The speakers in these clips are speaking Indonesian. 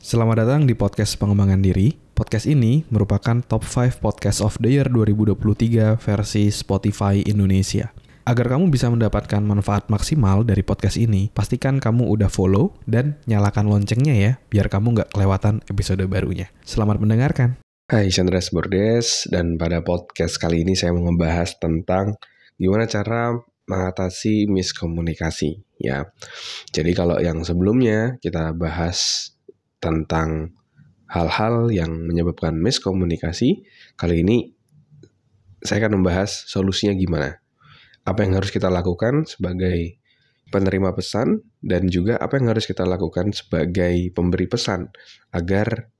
Selamat datang di podcast pengembangan diri. Podcast ini merupakan top 5 podcast of the year 2023 versi Spotify Indonesia. Agar kamu bisa mendapatkan manfaat maksimal dari podcast ini, pastikan kamu udah follow dan nyalakan loncengnya ya, biar kamu nggak kelewatan episode barunya. Selamat mendengarkan. Hai, Chandra Bordes, dan pada podcast kali ini saya mau ngebahas tentang gimana cara mengatasi miskomunikasi ya. Jadi kalau yang sebelumnya kita bahas tentang hal-hal yang menyebabkan miskomunikasi, kali ini saya akan membahas solusinya gimana. Apa yang harus kita lakukan sebagai penerima pesan dan juga apa yang harus kita lakukan sebagai pemberi pesan agar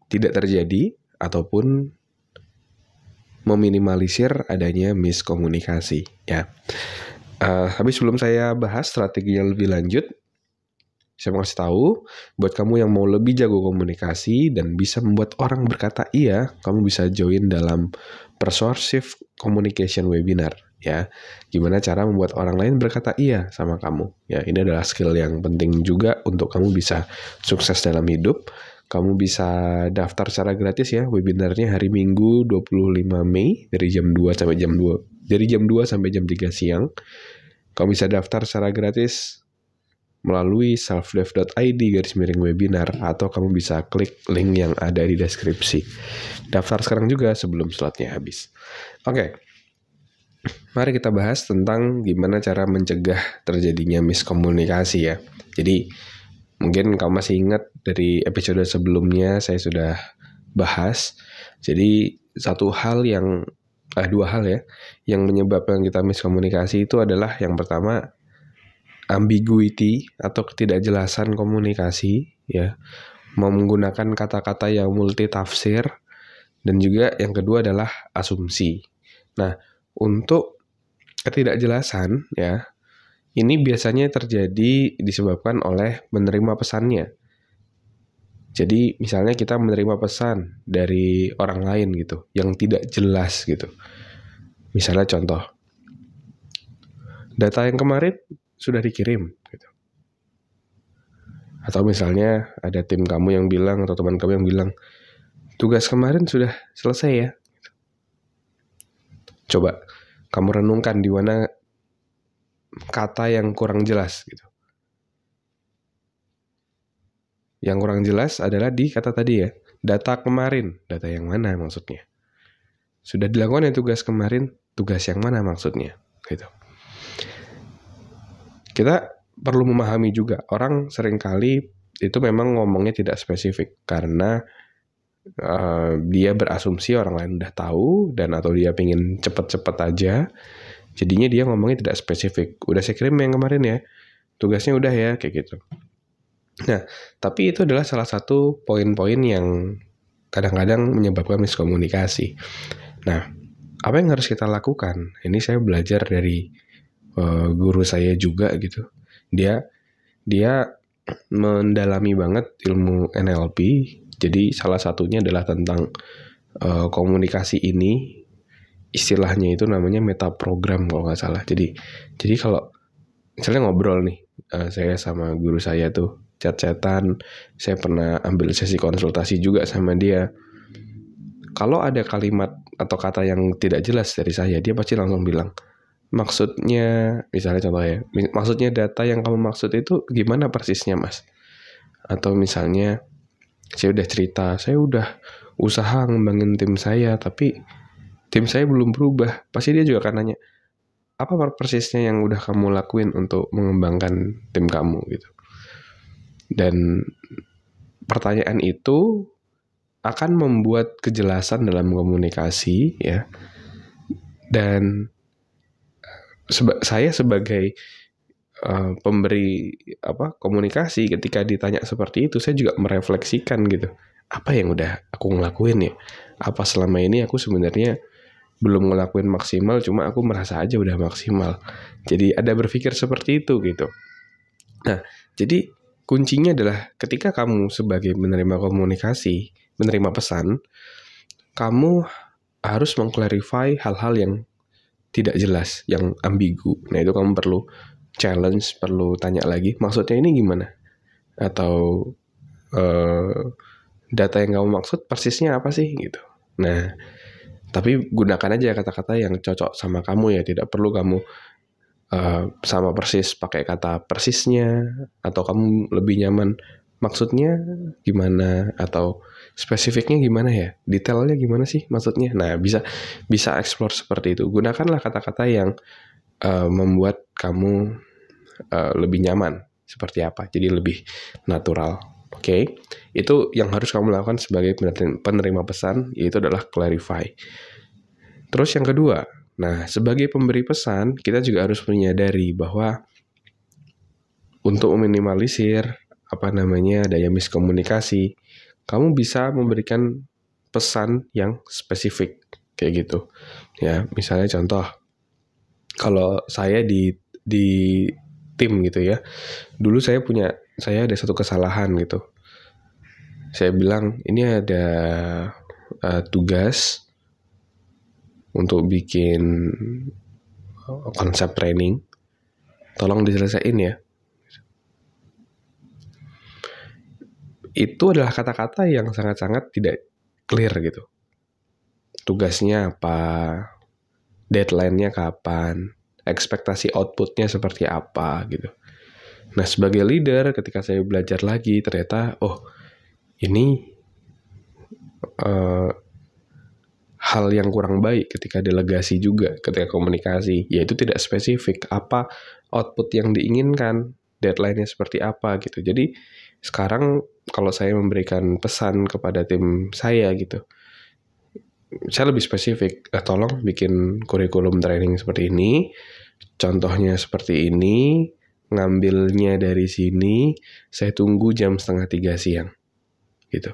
tidak terjadi ataupun meminimalisir adanya miskomunikasi ya. Tapi sebelum saya bahas strateginya lebih lanjut, saya mau kasih tahu buat kamu yang mau lebih jago komunikasi dan bisa membuat orang berkata iya, kamu bisa join dalam Persuasive Communication Webinar ya. Gimana cara membuat orang lain berkata iya sama kamu ya. Ini adalah skill yang penting juga untuk kamu bisa sukses dalam hidup. Kamu bisa daftar secara gratis ya, webinarnya hari Minggu 25 Mei dari jam 2 sampai jam 2. Dari jam 2 sampai jam 3 siang. Kamu bisa daftar secara gratis melalui selfdev.id/webinar atau kamu bisa klik link yang ada di deskripsi. Daftar sekarang juga sebelum slotnya habis. Oke. Mari kita bahas tentang gimana cara mencegah terjadinya miskomunikasi ya. Jadi mungkin kamu masih ingat dari episode sebelumnya saya sudah bahas. Jadi dua hal ya yang menyebabkan kita miskomunikasi itu adalah yang pertama ambiguity atau ketidakjelasan komunikasi ya, menggunakan kata-kata yang multitafsir, dan juga yang kedua adalah asumsi. Nah, untuk ketidakjelasan ya, ini biasanya terjadi disebabkan oleh menerima pesannya. Jadi misalnya kita menerima pesan dari orang lain gitu, yang tidak jelas gitu. Misalnya contoh, data yang kemarin sudah dikirim gitu. Atau misalnya ada tim kamu yang bilang atau teman kamu yang bilang tugas kemarin sudah selesai ya. Coba kamu renungkan di mana kata yang kurang jelas gitu. Yang kurang jelas adalah di kata tadi ya, data kemarin. Data yang mana maksudnya? Sudah dilakukan ya tugas kemarin, tugas yang mana maksudnya? Gitu. Kita perlu memahami juga, orang seringkali itu memang ngomongnya tidak spesifik karena dia berasumsi orang lain udah tahu dan atau dia pengen cepet-cepet aja, jadinya dia ngomongnya tidak spesifik. Udah saya kirim yang kemarin ya, tugasnya udah ya, kayak gitu. Nah, tapi itu adalah salah satu poin-poin yang kadang-kadang menyebabkan miskomunikasi. Nah, apa yang harus kita lakukan? Ini saya belajar dari guru saya juga gitu. Dia mendalami banget ilmu NLP. Jadi salah satunya adalah tentang komunikasi ini. Istilahnya itu namanya metaprogram kalau nggak salah. Jadi kalau misalnya ngobrol nih, saya sama guru saya tuh chat-chatan. Saya pernah ambil sesi konsultasi juga sama dia. Kalau ada kalimat atau kata yang tidak jelas dari saya, dia pasti langsung bilang, maksudnya, misalnya contoh ya, maksudnya data yang kamu maksud itu gimana persisnya mas? Atau misalnya, saya udah cerita, saya udah usaha ngembangin tim saya, tapi tim saya belum berubah. Pasti dia juga akan nanya, apa persisnya yang udah kamu lakuin untuk mengembangkan tim kamu gitu. Dan pertanyaan itu akan membuat kejelasan dalam komunikasi ya. Dan saya sebagai pemberi komunikasi, ketika ditanya seperti itu, saya juga merefleksikan gitu. Apa yang udah aku ngelakuin ya? Apa selama ini aku sebenarnya belum ngelakuin maksimal, cuma aku merasa aja udah maksimal. Jadi ada berpikir seperti itu gitu. Nah, jadi kuncinya adalah ketika kamu sebagai menerima komunikasi, menerima pesan, kamu harus mengclarify hal-hal yang tidak jelas, yang ambigu. Nah, itu kamu perlu challenge, perlu tanya lagi, maksudnya ini gimana? Atau data yang kamu maksud persisnya apa sih gitu. Nah, tapi gunakan aja kata-kata yang cocok sama kamu ya. Tidak perlu kamu sama persis pakai kata persisnya, atau kamu lebih nyaman maksudnya gimana, atau spesifiknya gimana ya, detailnya gimana sih maksudnya. Nah, bisa explore seperti itu. Gunakanlah kata-kata yang membuat kamu lebih nyaman seperti apa, jadi lebih natural. Oke, itu yang harus kamu lakukan sebagai penerima pesan, yaitu adalah clarify. Terus yang kedua, nah sebagai pemberi pesan, kita juga harus menyadari bahwa untuk meminimalisir daya miskomunikasi, kamu bisa memberikan pesan yang spesifik kayak gitu. Ya, misalnya contoh, kalau saya di tim gitu ya, dulu saya ada satu kesalahan gitu. Saya bilang ini ada tugas untuk bikin konsep training, tolong diselesaikan ya. Itu adalah kata-kata yang sangat-sangat tidak clear gitu. Tugasnya apa, deadline-nya kapan, ekspektasi output-nya seperti apa gitu. Nah, sebagai leader ketika saya belajar lagi, ternyata ini hal yang kurang baik ketika delegasi juga, ketika komunikasi, yaitu tidak spesifik apa output yang diinginkan, deadline-nya seperti apa gitu. Jadi sekarang kalau saya memberikan pesan kepada tim saya gitu, saya lebih spesifik. Tolong bikin kurikulum training seperti ini, contohnya seperti ini, ngambilnya dari sini, saya tunggu jam 2:30 siang gitu.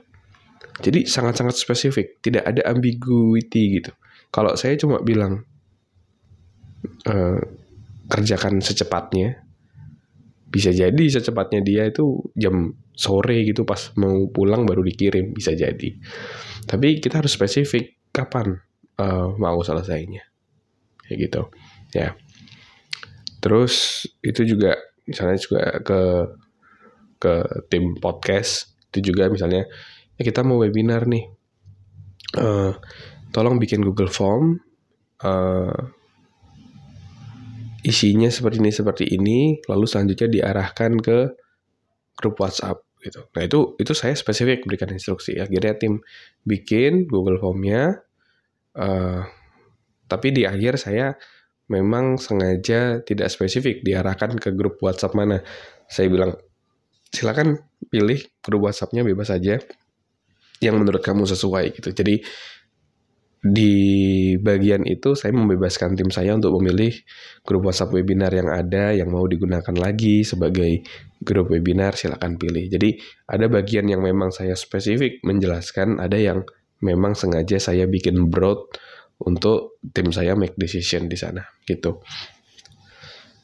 Jadi sangat-sangat spesifik, tidak ada ambiguity gitu. Kalau saya cuma bilang kerjakan secepatnya, bisa jadi secepatnya dia itu jam sore gitu, pas mau pulang baru dikirim, bisa jadi. Tapi kita harus spesifik kapan mau selesainya, kayak gitu ya. Terus itu juga misalnya juga ke tim podcast itu juga, misalnya kita mau webinar nih, tolong bikin Google Form, isinya seperti ini, lalu selanjutnya diarahkan ke grup WhatsApp gitu. Nah, itu saya spesifik berikan instruksi. Akhirnya tim bikin Google Form-nya, tapi di akhir saya memang sengaja tidak spesifik diarahkan ke grup WhatsApp mana. Saya bilang, silakan pilih grup WhatsApp-nya, bebas saja yang menurut kamu sesuai gitu. Jadi di bagian itu saya membebaskan tim saya untuk memilih grup WhatsApp webinar yang ada, yang mau digunakan lagi sebagai grup webinar, silakan pilih. Jadi ada bagian yang memang saya spesifik menjelaskan, ada yang memang sengaja saya bikin broad untuk tim saya make decision di sana gitu.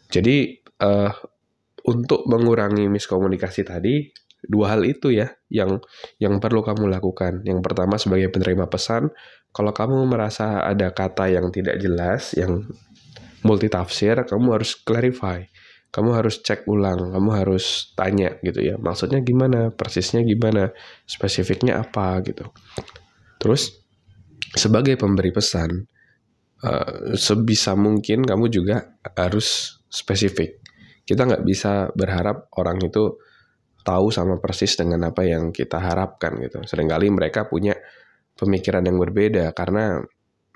Jadi untuk mengurangi miskomunikasi tadi, dua hal itu ya yang perlu kamu lakukan. Yang pertama, sebagai penerima pesan, kalau kamu merasa ada kata yang tidak jelas, yang multitafsir, kamu harus clarify. Kamu harus cek ulang, kamu harus tanya gitu ya. Maksudnya gimana, persisnya gimana, spesifiknya apa gitu. Terus sebagai pemberi pesan, sebisa mungkin kamu juga harus spesifik. Kita nggak bisa berharap orang itu tahu sama persis dengan apa yang kita harapkan gitu. Seringkali mereka punya pemikiran yang berbeda karena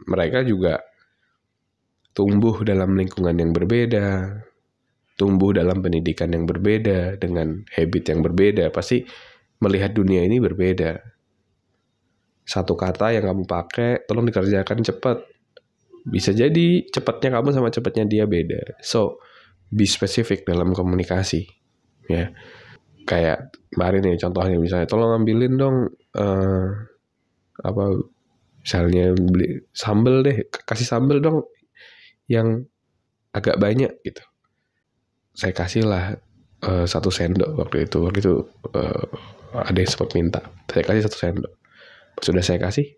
mereka juga tumbuh dalam lingkungan yang berbeda, tumbuh dalam pendidikan yang berbeda, dengan habit yang berbeda, pasti melihat dunia ini berbeda. Satu kata yang kamu pakai, tolong dikerjakan cepat. Bisa jadi cepatnya kamu sama cepatnya dia beda. So, be specific dalam komunikasi. Ya. Kayak kemarin nih contohnya, misalnya tolong ambilin dong misalnya beli sambal deh, kasih sambal dong yang agak banyak gitu. Saya kasih lah 1 sendok waktu itu ada yang sempat minta, saya kasih 1 sendok. Sudah saya kasih,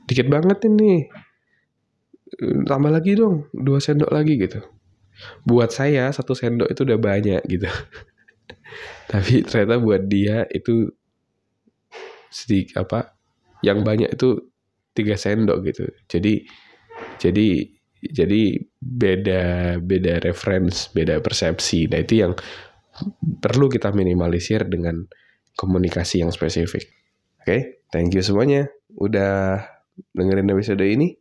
dikit banget ini, tambah lagi dong 2 sendok lagi gitu. Buat saya 1 sendok itu udah banyak gitu. Tapi ternyata buat dia itu sedikit yang banyak itu 3 sendok gitu. Jadi beda reference, beda persepsi. Nah, itu yang perlu kita minimalisir dengan komunikasi yang spesifik. Oke, thank you semuanya udah dengerin episode ini.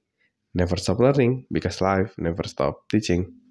Never stop learning because life never stop teaching.